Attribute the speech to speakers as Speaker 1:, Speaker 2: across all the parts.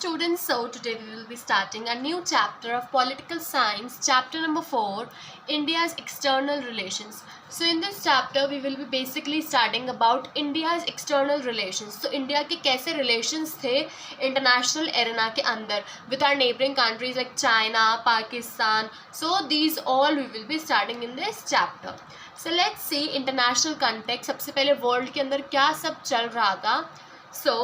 Speaker 1: students, so today we will be starting a new chapter of political science, chapter number 4, India's external relations. So in this chapter we will be basically studying about India's external relations. So India के कैसे relations थे international arena के अंदर with our neighboring countries like China, Pakistan. So these all we will be studying in this chapter. So let's see international context. सबसे पहले world के अंदर क्या सब चल रहा था. So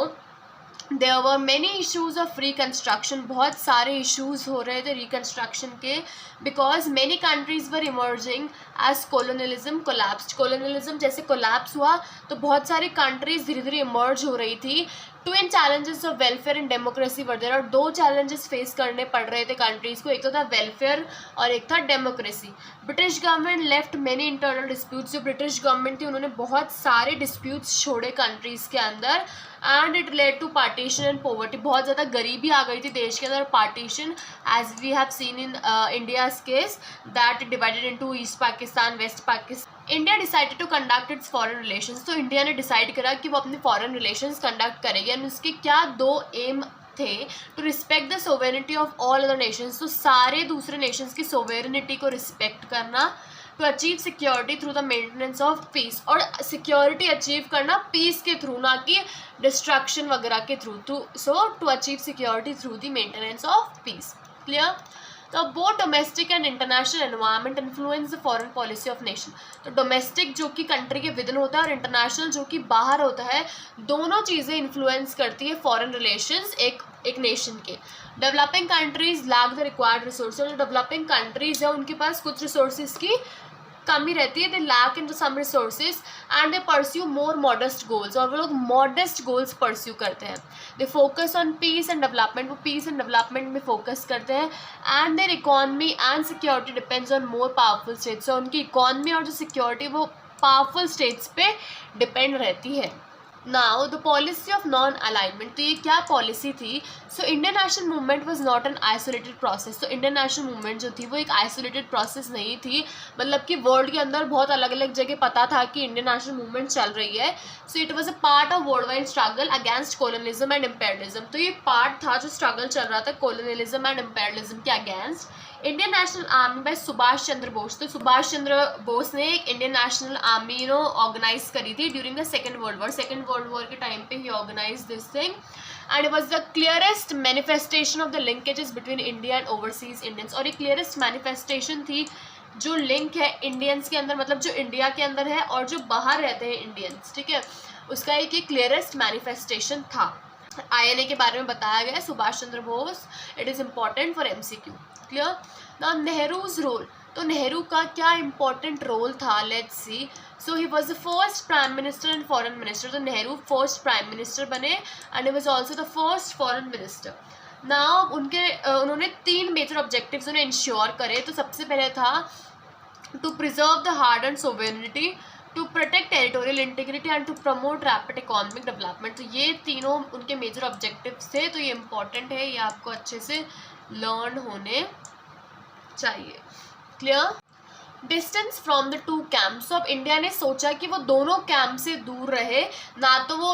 Speaker 1: there were many issues of reconstruction. बहुत सारे इशूज़ हो रहे थे रिकन्स्ट्रक्शन के because many countries were emerging as colonialism collapsed. Colonialism जैसे कोलैप्स हुआ तो बहुत सारी कंट्रीज़ धीरे धीरे इमर्ज हो रही थी. Twin challenges of welfare and democracy were there. और दो चैलेंजेस फेस करने पड़ रहे थे कंट्रीज़ को. एक तो था वेलफेयर और एक था democracy. British government left many internal disputes. जो ब्रिटिश गवर्नमेंट थी उन्होंने बहुत सारे डिस्प्यूट्स छोड़े कंट्रीज़ के अंदर and it led to partition and poverty. बहुत ज़्यादा गरीबी आ गई थी देश के अंदर. Partition as we have seen in India's case that divided into east Pakistan, west Pakistan. India decided to conduct its foreign relations. तो इंडिया ने डिसाइड करा कि वो अपने फॉरेन रिलेशंस कंडक्ट करेगी एंड उसके क्या दो एम थे. To respect the sovereignty of all other nations. तो सारे दूसरे नेशंस की सोवेरेनिटी को रिस्पेक्ट करना. To achieve security through the maintenance of peace. और सिक्योरिटी अचीव करना पीस के थ्रू, ना कि डिस्ट्रक्शन वगैरह के through. So to achieve security through the maintenance of peace. Clear. तो both domestic and international environment influence the foreign policy of nation. तो domestic जो कि कंट्री के विदिन होता है और इंटरनेशनल जो कि बाहर होता है, दोनों चीज़ें इन्फ्लुएंस करती है फॉरेन रिलेशंस एक नेशन के. Developing countries lack the required resources. जो डेवलपिंग कंट्रीज है उनके पास कुछ रिसोर्सेज की कमी रहती है. They lack in some resources and they pursue more modest goals. और वो लोग मॉडेस्ट गोल्स परस्यू करते हैं. They focus on peace and development. वो पीस एंड डेवलपमेंट में फोकस करते हैं. And their economy and security depends on more powerful states. सो उनकी इकॉनमी और जो सिक्योरिटी वो पावरफुल स्टेट्स पे डिपेंड रहती है. Now the policy of non alignment. तो ये क्या पॉलिसी थी. So Indian national movement was not an isolated process. तो इंडियन नेशनल मूवमेंट जो थी वो एक आइसोलेटेड प्रोसेस नहीं थी. मतलब कि वर्ल्ड के अंदर बहुत अलग अलग जगह पता था कि इंडियन नेशनल मूवमेंट चल रही है. So it was a part of world wide struggle against colonialism and imperialism. तो ये पार्ट था जो स्ट्रगल चल रहा था कोलोनियलिज्म एंड इम्पेरियलिज्म के against. Indian National Army by Subhash Chandra Bose. तो सुभाष चंद्र बोस ने एक इंडियन नेशनल आर्मी ऑर्गेनाइज करी थी during the second world war. Second world war के टाइम पे ही organize this thing and it was the clearest manifestation of the linkages between India and overseas Indians. और ये क्लियरेस्ट मैनिफेस्टेशन थी जो link है इंडियंस के अंदर, मतलब जो इंडिया के अंदर है और जो बाहर रहते हैं इंडियंस. ठीक है, उसका एक क्लियरेस्ट मैनिफेस्टेशन था. INA के बारे में बताया गया है Subhash Chandra Bose. It is important for MCQ. Clear. Now Nehru's role. तो नेहरू का क्या इम्पोर्टेंट रोल था, let's see. So he was the first prime minister and foreign minister. तो नेहरू फर्स्ट प्राइम मिनिस्टर बने and he was also the first foreign minister. Now उन्होंने 3 major objectives उन्हें ensure करे. तो सबसे पहले था to preserve the hard and sovereignty, to protect territorial integrity and to promote rapid economic development. तो ये तीनों उनके मेजर ऑब्जेक्टिव्स थे. तो ये इंपॉर्टेंट है, ये आपको अच्छे से लर्न होने चाहिए. Clear. Distance from the two camps. अब इंडिया ने सोचा कि वो दोनों कैंप से दूर रहे, ना तो वो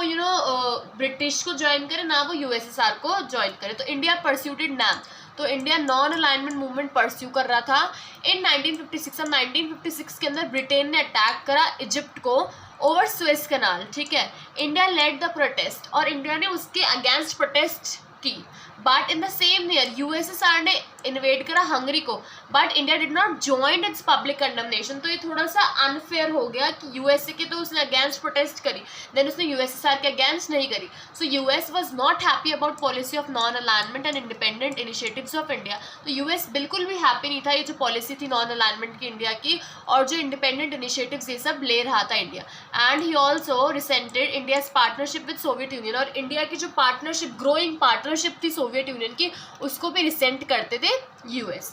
Speaker 1: ब्रिटिश को ज्वाइन करे ना वो USSR को ज्वाइन करे. तो इंडिया परस्यूटेड नैम. तो India non alignment movement pursue कर रहा था. इन 1956 और 1956 के अंदर ब्रिटेन ने अटैक करा इजिप्ट को ओवर स्वेज कैनाल. ठीक है. इंडिया लेड द प्रोटेस्ट और इंडिया ने उसके अगेंस्ट प्रोटेस्ट की. But in the same year USSR ने इन्वेड करा हंगरी को, but India did not join it's public condemnation. तो ये थोड़ा सा अनफेयर हो गया कि USA के तो उसने अगेंस्ट प्रोटेस्ट करी, देन उसने USSR के अगेंस्ट नहीं करी. सो US was not happy about policy of non alignment and independent initiatives of India. तो US बिल्कुल भी हैप्पी नहीं था ये जो पॉलिसी थी नॉन अलाइनमेंट की इंडिया की और जो इंडिपेंडेंट इनिशिएटिव्स ये सब ले रहा था India. And he also resented India's partnership with Soviet Union. और इंडिया की जो पार्टनरशिप, ग्रोइंग पार्टनरशिप थी सोवियत यूनियन की, उसको भी रिसेंट करते थे US.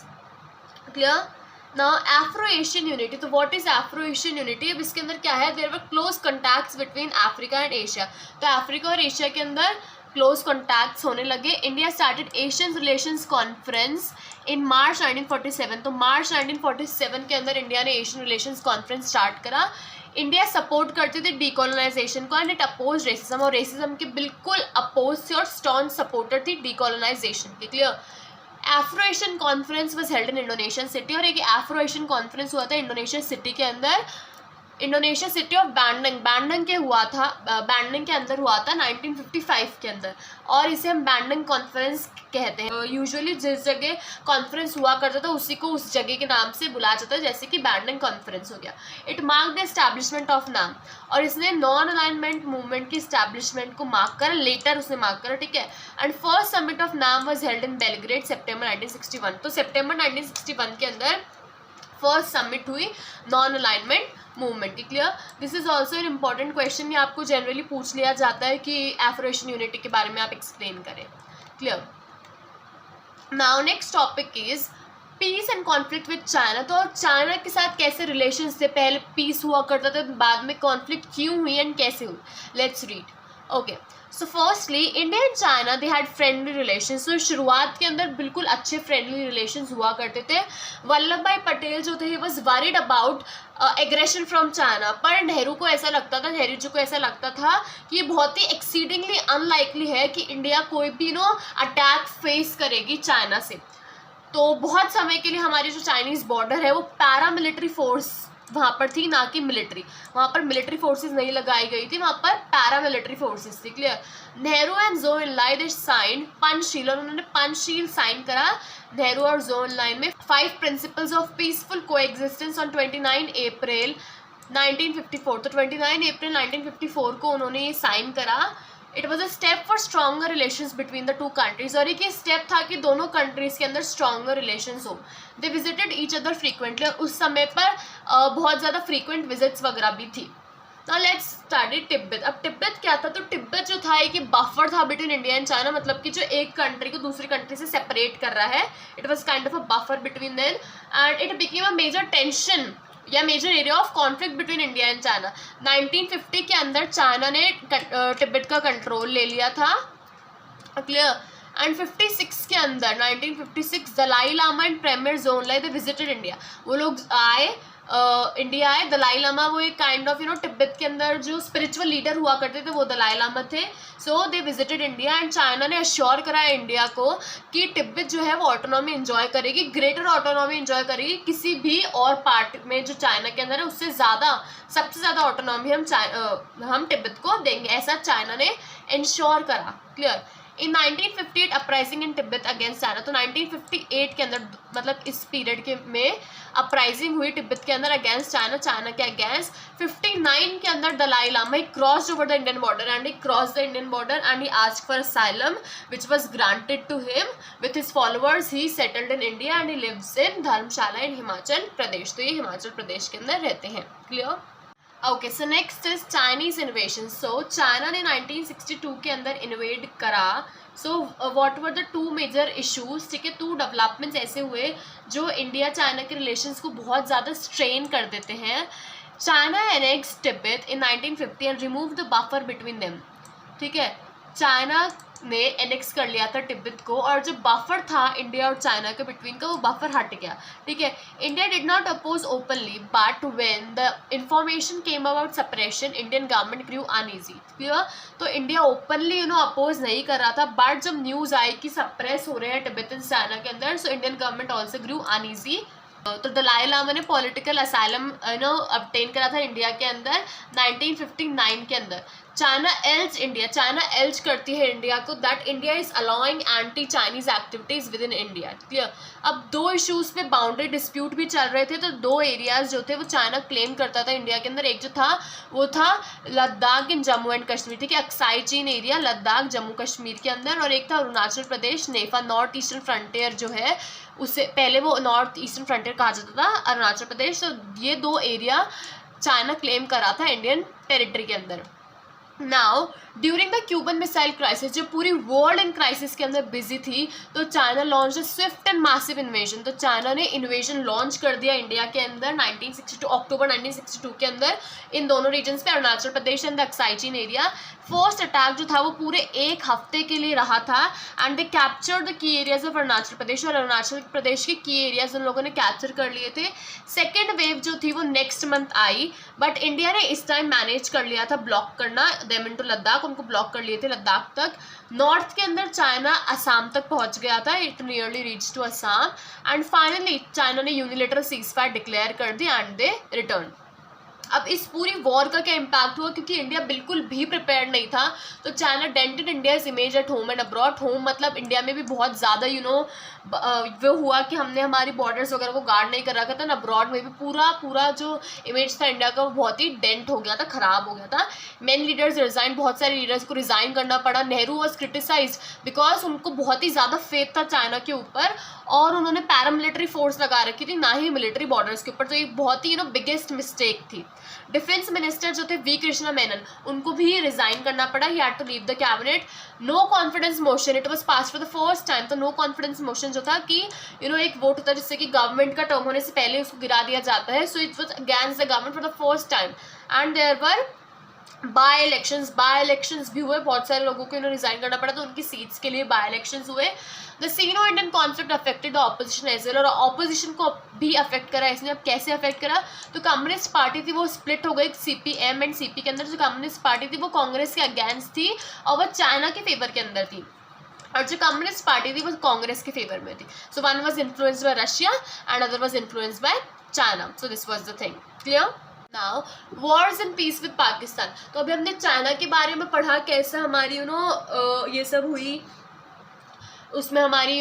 Speaker 1: Clear. Now Afro Asian unity. तो what is Afro Asian unity. अब इसके अंदर क्या है, there were close contacts between Africa and Asia. तो अफ्रीका और एशिया के अंदर क्लोज कॉन्टैक्ट्स होने लगे. India started Asian relations conference in मार्च 1947. तो मार्च 1947 के अंदर इंडिया ने एशियन रिलेशंस कॉन्फ्रेंस स्टार्ट करा. इंडिया सपोर्ट करती थी डीकोलोनाइजेशन को एंड इट अपोज रेसिज्म, और रेसिज्म के बिल्कुल अपोज थी और स्टॉन सपोर्टर थी डीकोलोनाइजेशन के। Clear. Afro Asian conference was held in Indonesian city, और एक एफ्रो एशियन कॉन्फ्रेंस हुआ था इंडोनेशिया सिटी के अंदर, इंडोनेशिया सिटी ऑफ बैंडंग, बैंडंग के हुआ था, बैंडंग के अंदर हुआ था 1955 के अंदर, और इसे हम बैंडंग कॉन्फ्रेंस कहते हैं। यूजुअली जिस जगह कॉन्फ्रेंस हुआ करता था उसी को उस जगह के नाम से बुलाया जाता है, जैसे कि बैंडंग कॉन्फ्रेंस हो गया। It mark the establishment of नाम, और इसने नॉन अलाइनमेंट मूवमेंट की एस्टैब्लिशमेंट को मार्क करा, लेटर उसने मार्क करा, ठीक है। एंड फर्स्ट समिट ऑफ नाम वाज हेल्ड इन बेलग्रेड सितंबर 1961, तो सितंबर 1961 के अंदर फर्स्ट समिट हुई नॉन अलाइनमेंट मूवमेंट की। Clear. This is also an important question, ये आपको जनरली पूछ लिया जाता है कि एफ्रो एशियन यूनिटी के बारे में आप एक्सप्लेन करें। Clear. Now next topic is peace and conflict with China. तो चाइना के साथ कैसे रिलेशंस थे, पहले पीस हुआ करता था, बाद में कॉन्फ्लिक्ट क्यों हुई एंड कैसे हुई। Let's read. Okay, so firstly India and China they had friendly relations. तो शुरुआत के अंदर बिल्कुल अच्छे फ्रेंडली रिलेशंस हुआ करते थे। वल्लभ भाई पटेल जो थे he was worried about aggression from China, पर नेहरू को ऐसा लगता था, नेहरू जी को ऐसा लगता था कि ये बहुत ही एक्सीडिंगली अनलाइकली है कि इंडिया कोई भी अटैक फेस करेगी चाइना से। तो बहुत समय के लिए हमारी जो चाइनीज़ बॉर्डर है वो पैरामिलिट्री फोर्स वहाँ पर थी, ना कि मिलिट्री। वहाँ पर मिलिट्री फोर्सेस नहीं लगाई गई थी, वहाँ पर पैरामिलिट्री फोर्सेस थी। Clear. Nehru and Zhou Enlai they sign Panchsheel, और उन्होंने पंचशील साइन करा नेहरू और ज़ोउ एनलाई में 5 principles of peaceful coexistence on 29 अप्रैल 1954। तो 29 अप्रैल 1954 को उन्होंने ये साइन करा। It was a step for stronger relations between the two countries, और एक ये स्टेप था कि दोनों कंट्रीज के अंदर स्ट्रॉन्गर रिलेशंस हो। They visited each other frequently, और उस समय पर बहुत ज़्यादा फ्रीक्वेंट विजिट्स वगैरह भी थी। Now let's study Tibet. अब तिब्बत क्या था, तो तिब्बत जो था एक बफर था बिटवीन इंडिया एंड चाइना, मतलब कि जो एक कंट्री को दूसरी कंट्री से सेपरेट कर रहा है। It was kind of a buffer between them and it became a major tension या major area of conflict between India and China. 1950 के अंदर चाइना ने तिब्बत का कंट्रोल ले लिया था। क्लियर। एंड 56 के अंदर 1956 Dalai Lama and premier Zhou Enlai they visited India. वो लोग आए, इंडिया आए। दलाई लामा वो एक काइंड ऑफ तिब्बत के अंदर जो स्पिरिचुअल लीडर हुआ करते थे वो दलाई लामा थे। So they visited India and China ने अश्योर कराया इंडिया को कि तिब्बत जो है वो ऑटोनॉमी एंजॉय करेगी, ग्रेटर ऑटोनॉमी एंजॉय करेगी, किसी भी और पार्ट में जो चाइना के अंदर है उससे ज़्यादा, सबसे ज़्यादा ऑटोनॉमी हम तिब्बत को देंगे, ऐसा चाइना ने इंश्योर करा। क्लियर। इन 1958 अपराइजिंग इन तिब्बत अगेंस्ट चाइना, तो 1958 के अंदर मतलब इस पीरियड के में अपराइजिंग हुई तिब्बत के अंदर अगेंस्ट चाइना, चाइना के अगेंस्ट। 59 के अंदर Dalai Lama crossed over the Indian border and he cross the Indian border and he asked for asylum which was granted to him with his followers. He settled in India and he lives in Dharamshala in Himachal Pradesh. तो ये हिमाचल प्रदेश के अंदर रहते हैं। Clear. Okay, so next is Chinese invasion. So China ने 1962 के अंदर invade करा। So what were the 2 major issues, ठीक है, 2 डेवलपमेंट्स ऐसे हुए जो इंडिया चाइना के रिलेशंस को बहुत ज़्यादा स्ट्रेन कर देते हैं। China annex Tibet in 1950 and remove the buffer between them. ठीक है, चाइना ने एनेक्स कर लिया था तिब्बत को, और जो बफर था इंडिया और चाइना के बिटवीन का वो बफर हट गया। ठीक है। India did not oppose openly but when the information came about separation Indian government grew uneasy. Clear. तो इंडिया ओपनली अपोज नहीं कर रहा था, बट जब न्यूज़ आई कि सप्रेस हो रहे हैं तिब्बत चाइना के अंदर, सो इंडियन गवर्नमेंट ऑल्सो ग्रू अनईजी। तो दलाई लामा ने पॉलिटिकल असाइलम ऑब्टेन करा था इंडिया के अंदर 1959 के अंदर। China else India, China else करती है इंडिया को that India is allowing anti Chinese activities with in India. Clear. अब 2 इश्यूज पे बाउंड्री डिस्प्यूट भी चल रहे थे, तो 2 एरियाज जो थे वो चाइना क्लेम करता था इंडिया के अंदर। एक जो था वो था लद्दाख इन जम्मू एंड कश्मीर, ठीक है, अक्साई चीन एरिया लद्दाख जम्मू कश्मीर के अंदर, और एक था अरुणाचल प्रदेश नेफा, नॉर्थ ईस्टर्न फ्रंटियर जो है, उससे पहले वो नॉर्थ ईस्टर्न फ्रंटियर कहा जाता था अरुणाचल प्रदेश। तो ये 2 एरिया चाइना क्लेम करा था इंडियन टेरिटरी के अंदर। Now during the Cuban missile crisis, जो पूरी वर्ल्ड इन क्राइसिस के अंदर बिजी थी, तो China launch Swift and massive invasion. तो चाइना ने इन्वेजन लॉन्च कर दिया इंडिया के अंदर 1962 अक्टूबर 1962 के अंदर इन दोनों रीजन्स पे, Arunachal Pradesh and the Aksai चीन एरिया। फर्स्ट अटैक जो था वो पूरे एक हफ्ते के लिए रहा था and they captured the key areas of Arunachal Pradesh, और अरुणाचल प्रदेश के की एरियाज उन लोगों ने कैप्चर कर लिए थे। सेकेंड वेव जो थी वो next month I, but India ने इस टाइम मैनेज कर लिया था ब्लॉक करना देम इनटू लद्दाख, उनको ब्लॉक कर लिए थे लद्दाख तक। नॉर्थ के अंदर चाइना असम तक पहुंच गया था, it nearly reach to Assam and finally China ने यूनिलेटरल सीजफायर डिक्लेयर कर दी एंड दे रिटर्न। अब इस पूरी वॉर का क्या इम्पैक्ट हुआ, क्योंकि इंडिया बिल्कुल भी प्रिपेयर्ड नहीं था, तो China dented India's image at home and abroad. Home मतलब इंडिया में भी बहुत ज़्यादा वो हुआ कि हमने हमारी बॉर्डर्स वगैरह को गार्ड नहीं कर रखा था, ना अब्रॉड में भी पूरा जो इमेज था इंडिया का वो बहुत ही डेंट हो गया था, ख़राब हो गया था। मेन लीडर्स रिजाइन, बहुत सारे लीडर्स को रिज़ाइन करना पड़ा। नेहरू वॉज क्रिटिसाइज बिकॉज उनको बहुत ही ज़्यादा फेथ था चाइना के ऊपर, और उन्होंने पैरामिलिट्री फोर्स लगा रखी थी, ना ही मिलिट्री बॉर्डर्स के ऊपर, तो ये बहुत ही बिगेस्ट मिस्टेक थी। डिफेंस मिनिस्टर जो थे वी कृष्णा मेनन, उनको भी रिजाइन करना पड़ा, he had to leave the cabinet. No confidence motion, it was pass for the first time. तो नो कॉन्फिडेंस मोशन जो था कि एक वोट होता है जिससे कि गवर्नमेंट का टर्म होने से पहले उसको गिरा दिया जाता है, so it was against the government for the first time and there were by elections भी हुए, बहुत सारे लोगों को रिजाइन करना पड़ा, तो उनकी सीट्स के लिए बाय इलेक्शंस हुए। The Sino Indian conflict affected the opposition as well, और ऑपोजिशन को भी अफेक्ट करा इसने। अब कैसे अफेक्ट करा, तो कम्युनिस्ट पार्टी थी वो स्प्लिट हो गई सीपीएम एंड सीपी के अंदर। जो कम्युनिस्ट पार्टी थी वो कांग्रेस के अगेंस्ट थी और वो चाइना के फेवर के अंदर थी, और जो कम्युनिस्ट पार्टी थी वो कांग्रेस के फेवर में थी। So one was influenced by Russia and other was influenced by China. So this was the thing, clear. Now Wars and peace with Pakistan. तो अभी हमने चाइना के बारे में पढ़ा, कैसे हमारी ये सब हुई, उसमें हमारी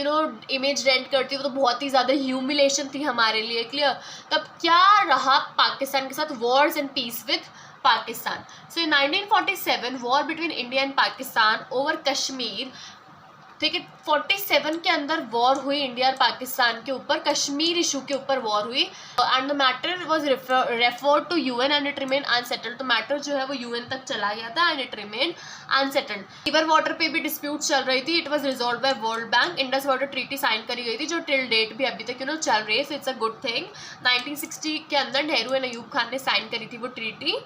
Speaker 1: इमेज डेंट करती है, तो बहुत ही ज़्यादा ह्यूमिलेशन थी हमारे लिए, क्लियर। तब क्या रहा पाकिस्तान के साथ, Wars and peace with Pakistan. So in 1947 war between India and Pakistan over Kashmir, ठीक है। 47 के अंदर वॉर हुई इंडिया और पाकिस्तान के ऊपर, कश्मीर इशू के ऊपर वॉर हुई and the matter was referred to UN and it remain unsettled. तो मैटर जो है वो यूएन तक चला गया था and it remain unsettled. River water पे भी डिस्प्यूट चल रही थी, it was resolve by World Bank. Indus water treaty sign करी गई थी जो टिल डेट भी अभी तक चल रही है, so it's a good thing. 1960 के अंदर नेहरू एंड अयूब खान ने साइन करी थी वो treaty.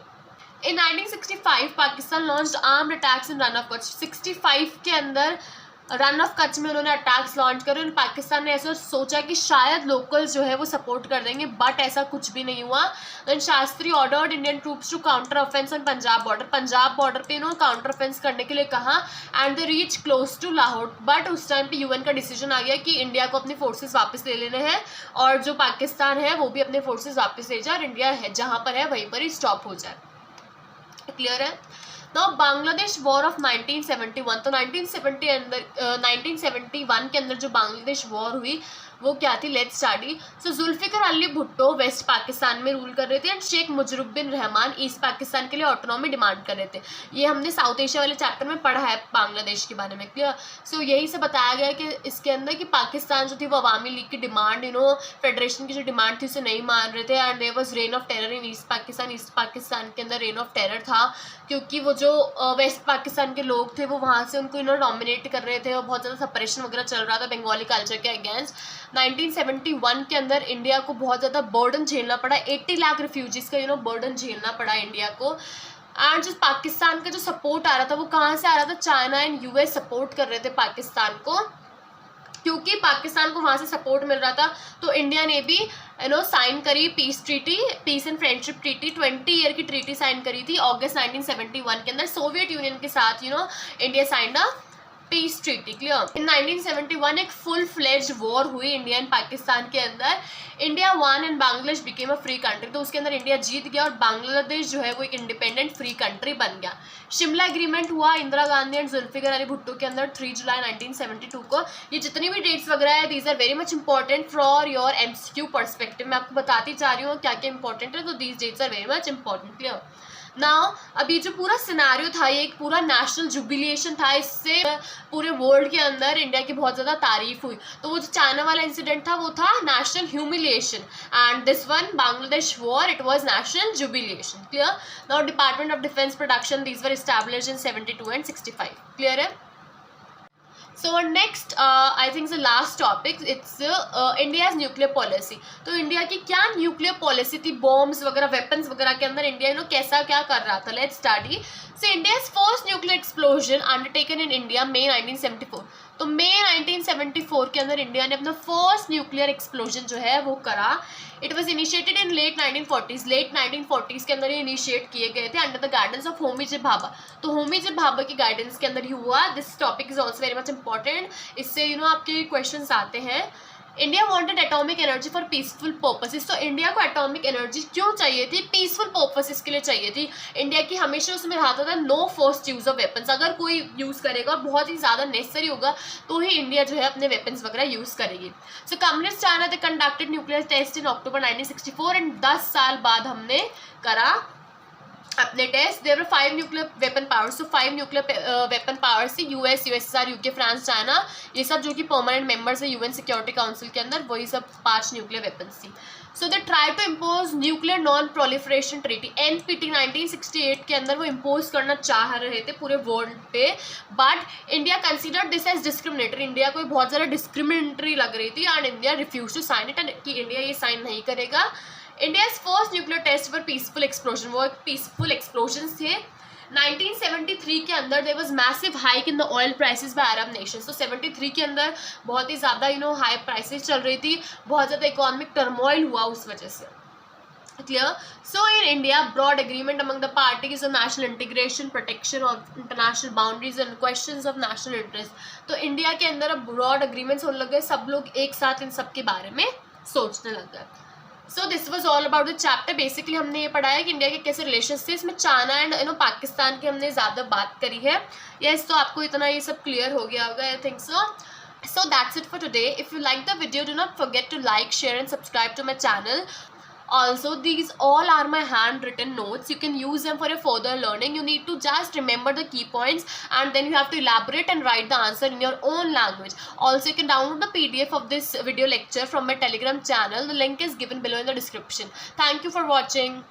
Speaker 1: In 1965 Pakistan launched armed attacks in run of Kutch. 65 के अंदर रन ऑफ कच्छ में उन्होंने अटैक्स लॉन्च करे, और पाकिस्तान ने ऐसा सोचा कि शायद लोकल्स जो है वो सपोर्ट कर देंगे, बट ऐसा कुछ भी नहीं हुआ। Then Shastri ordered Indian troops to counter offence on Punjab border. Punjab border पे इन्होंने काउंटर ऑफेंस करने के लिए कहा and they reach close to Lahore, but उस टाइम पे यूएन का डिसीजन आ गया कि इंडिया को अपने फोर्सेस वापस ले लेने हैं, और जो पाकिस्तान है वो भी अपने फोर्सेस वापस ले जाए, और इंडिया है जहाँ पर है वहीं पर ही स्टॉप हो जाए, क्लियर है। Now Bangladesh war of 1971। तो 1971 के अंदर जो बांग्लादेश वॉर हुई वो क्या थी, let's study. So Zulfikar Ali Bhutto west Pakistan में रूल कर रहे थे एंड शेख मुजरुबिन रहमान ईस्ट पाकिस्तान के लिए ऑटोनॉमी डिमांड कर रहे थे। ये हमने साउथ एशिया वाले चैप्टर में पढ़ा है बांग्लादेश के बारे में, क्लियर। सो यही से बताया गया कि इसके अंदर कि पाकिस्तान जो थी वो अवामी लीग की डिमांड फेडरेशन की जो डिमांड थी उसे नहीं मान रहे थे, and there was reign of terror in east Pakistan. East Pakistan के अंदर रेन ऑफ टेरर था, क्योंकि वो जो वेस्ट पाकिस्तान के लोग थे वो वहाँ से उनको डोमिनेट कर रहे थे, और बहुत ज़्यादा सपरेशन वगैरह चल रहा था बंगाली कल्चर के अगेंस्ट। 1971 के अंदर इंडिया को बहुत ज़्यादा बर्डन झेलना पड़ा, 80 लाख रिफ्यूजीज़ का बर्डन झेलना पड़ा इंडिया को। एंड जो पाकिस्तान का जो सपोर्ट आ रहा था वो कहाँ से आ रहा था, चाइना एंड यूएस सपोर्ट कर रहे थे पाकिस्तान को, क्योंकि पाकिस्तान को वहाँ से सपोर्ट मिल रहा था। तो इंडिया ने भी साइन करी peace treaty, peace and friendship treaty, 20 year की ट्रीटी साइन करी थी अगस्त 1971 के अंदर सोवियत यूनियन के साथ। India signed a peace treaty, clear. In 1971 एक फुल फ्लेज्ड वॉर हुई इंडिया एंड पाकिस्तान के अंदर। India won and Bangladesh became a free country. तो उसके अंदर इंडिया जीत गया और बांग्लादेश जो है वो एक इंडिपेंडेंट फ्री कंट्री बन गया। शिमला एग्रीमेंट हुआ इंदिरा गांधी एंड जुल्फिकार अली भुट्टो के अंदर 3 जुलाई 1972 को। ये जितनी भी डेट्स वगैरह है these are very much important for your MCQ perspective. मैं आपको बताती जा रही हूँ क्या क्या इंपॉर्टेंट है, तो these dates are very much important, clear. Now अभी जो पूरा सिनारियो था ये एक पूरा नेशनल जुबिलिएशन था, इससे पूरे वर्ल्ड के अंदर इंडिया की बहुत ज़्यादा तारीफ हुई। तो वो जो चाइना वाला इंसिडेंट था वो था national humiliation, and this one Bangladesh war it was national jubilation, clear. Now department of defence production these were established in 72 and 65, clear है। So next I think the last topic it's India's nuclear policy. तो India की क्या nuclear policy थी, bombs वगैरह, weapons वगैरह के अंदर India कैसा क्या कर रहा था. Let's study. So India's first nuclear explosion undertaken in India मे 1974. तो मई 1974 के अंदर इंडिया ने अपना फर्स्ट न्यूक्लियर एक्सप्लोजन जो है वो करा. It was initiated in late 1940s के अंदर ये इनिशिएट किए गए थे under the guidance of Homi J Bhabha. तो होमी जे भाभा की गाइडेंस के अंदर ही हुआ. This topic is also very much important. इससे आपके क्वेश्चंस आते हैं. India wanted atomic energy for peaceful purposes. तो इंडिया को एटॉमिक एनर्जी क्यों चाहिए थी? पीसफुल पर्पसेस के लिए चाहिए थी. इंडिया की हमेशा उसमें रहा था no first use of weapons. अगर कोई यूज़ करेगा और बहुत ही ज़्यादा नेसेसरी होगा तो ही इंडिया जो है अपने वेपन्स वगैरह यूज़ करेगी. So communist China they conducted nuclear test in October 1964 and 10 साल बाद हमने करा अपने टेस्ट. There were 5 nuclear weapon powers. तो 5 न्यूक्लियर वेपन पावर्स थी. US, USSR, UK, France, China, ये सब जो कि परमानेंट मेंबर्स है यूएन सिक्योरिटी काउंसिल के अंदर, वही सब 5 न्यूक्लियर वेपन्स थी. So they try to impose nuclear non proliferation treaty NPT 1968 के अंदर वो इम्पोज करना चाह रहे थे पूरे वर्ल्ड पे. But India considered this as discriminatory. India को बहुत ज़्यादा डिस्क्रिमिनेटरी लग रही थी and India refuse to sign it. And कि इंडिया ये साइन नहीं करेगा. India's first nuclear test for peaceful explosion, वो एक पीसफुल एक्सप्लोजन थे. 1973 के अंदर there was massive hike in the oil prices by Arab nations. तो 73 के अंदर बहुत ही ज़्यादा हाई प्राइसेस चल रही थी, बहुत ज़्यादा इकोनॉमिक टर्मोइल हुआ उस वजह से. Clear. So in India broad agreement among the parties of national integration, protection of international boundaries and questions of national interest. तो इंडिया के अंदर अब ब्रॉड एग्रीमेंट्स होने लग गए, सब लोग एक साथ इन सब के बारे में सोचने लग गए. So this was all about the chapter. Basically हमने ये पढ़ा है कि इंडिया के कैसे रिलेशन थे. इसमें चाइना एंड पाकिस्तान की हमने ज़्यादा बात करी है. यस, तो आपको इतना ये सब क्लियर हो गया होगा, I think so. So that's it for today. If you like the video, do not forget to like, share and subscribe to my channel. Also, these all are my handwritten notes. You can use them for your further learning. You need to just remember the key points and then you have to elaborate and write the answer in your own language. Also, you can download the PDF of this video lecture from my Telegram channel. The link is given below in the description. Thank you for watching.